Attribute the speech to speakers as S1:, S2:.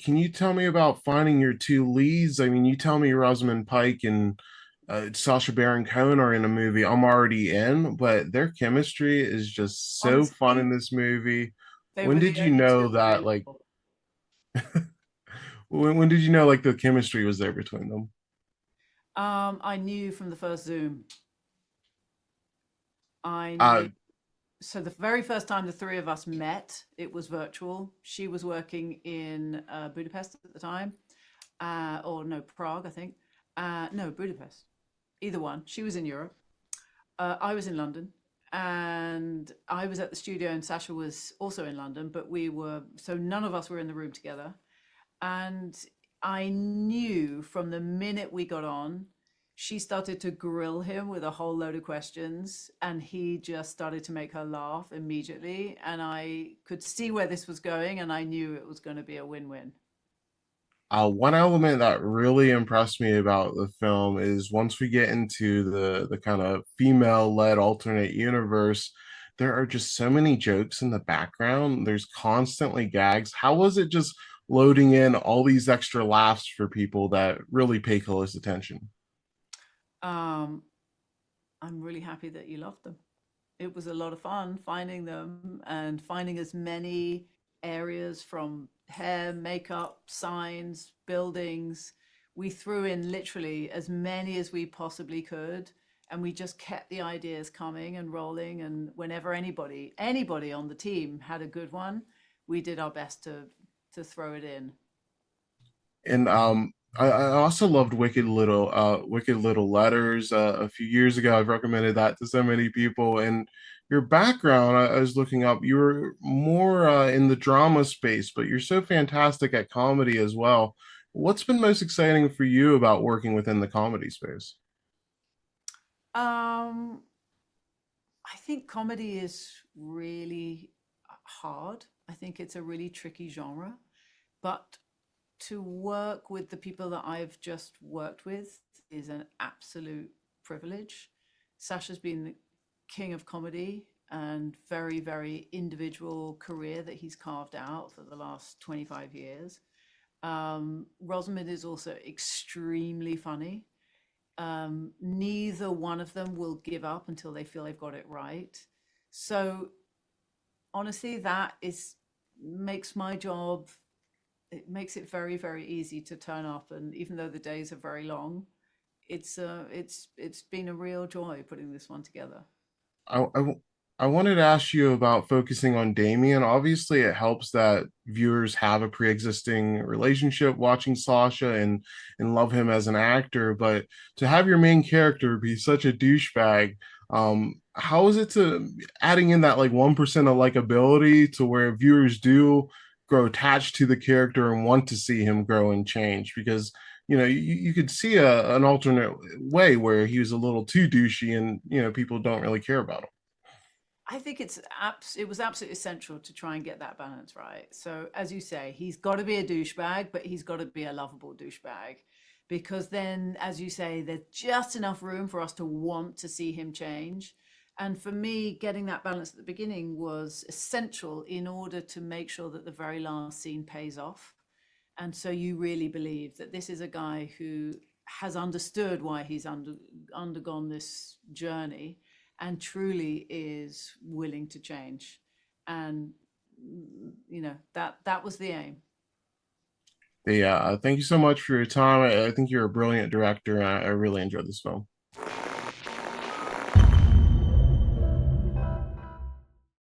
S1: can you tell me about finding your two leads? I mean, you tell me Rosamund Pike and Sacha Baron Cohen are in a movie I'm already in, but their chemistry is just so fun in
S2: Honestly,
S1: this movie.
S2: they
S1: When
S2: were
S1: did
S2: the
S1: you
S2: only two
S1: know that, like,
S2: available.
S1: when did you know, like, the chemistry was there between them?
S2: I knew from the first Zoom. I
S1: Uh,
S2: knew. So the very first time the three of us met, it was virtual. She was working in Budapest at the time, or no, Prague, I think. No, Budapest. Either one. She was in Europe. I was in London, and I was at the studio, and Sasha was also in London. But we were so none of us were in the room together. And I knew from the minute we got on, she started to grill him with a whole load of questions, and he just started to make her laugh immediately. And I could see where this was going, and I knew it was going to be a win win.
S1: One element that really impressed me about the film is once we get into the kind of female-led alternate universe, there are just so many jokes in the background. There's constantly gags. How was it just loading in all these extra laughs for people that really pay close attention?
S2: Um, I'm really happy that you loved them. It was a lot of fun finding them and finding as many areas from hair, makeup, signs, buildings. We threw in literally as many as we possibly could. And we just kept the ideas coming and rolling. And whenever anybody on the team had a good one, we did our best to throw it in.
S1: And I also loved Wicked Little Letters. A few years ago, I've recommended that to so many people. And your background, I was looking up, you were more in the drama space, but you're so fantastic at comedy as well. What's been most exciting for you about working within the comedy space?
S2: Um, I think comedy is really hard. I think it's a really tricky genre, but to work with the people that I've just worked with is an absolute privilege. Sasha's been the king of comedy and very, very individual career that he's carved out for the last 25 years. Rosamund is also extremely funny. Neither one of them will give up until they feel they've got it right. So honestly, that is makes my job, it makes it very, very easy to turn up. And even though the days are very long, it's been a real joy putting this one together.
S1: I, I, I wanted to ask you about focusing on Damien. Obviously, it helps that viewers have a pre-existing relationship watching Sasha and love him as an actor, but to have your main character be such a douchebag, how is it to adding in that like 1% of likability to where viewers do grow attached to the character and want to see him grow and change? Because you could see an alternate way where he was a little too douchey and people don't really care about him.
S2: I think it was absolutely essential to try and get that balance right. So as you say, he's got to be a douchebag, but he's got to be a lovable douchebag, because then, as you say, there's just enough room for us to want to see him change. And for me, getting that balance at the beginning was essential in order to make sure that the very last scene pays off. And so you really believe that this is a guy who has understood why undergone this journey and truly is willing to change. And that was the aim.
S1: Yeah, thank you so much for your time. I think you're a brilliant director. I really enjoyed this film.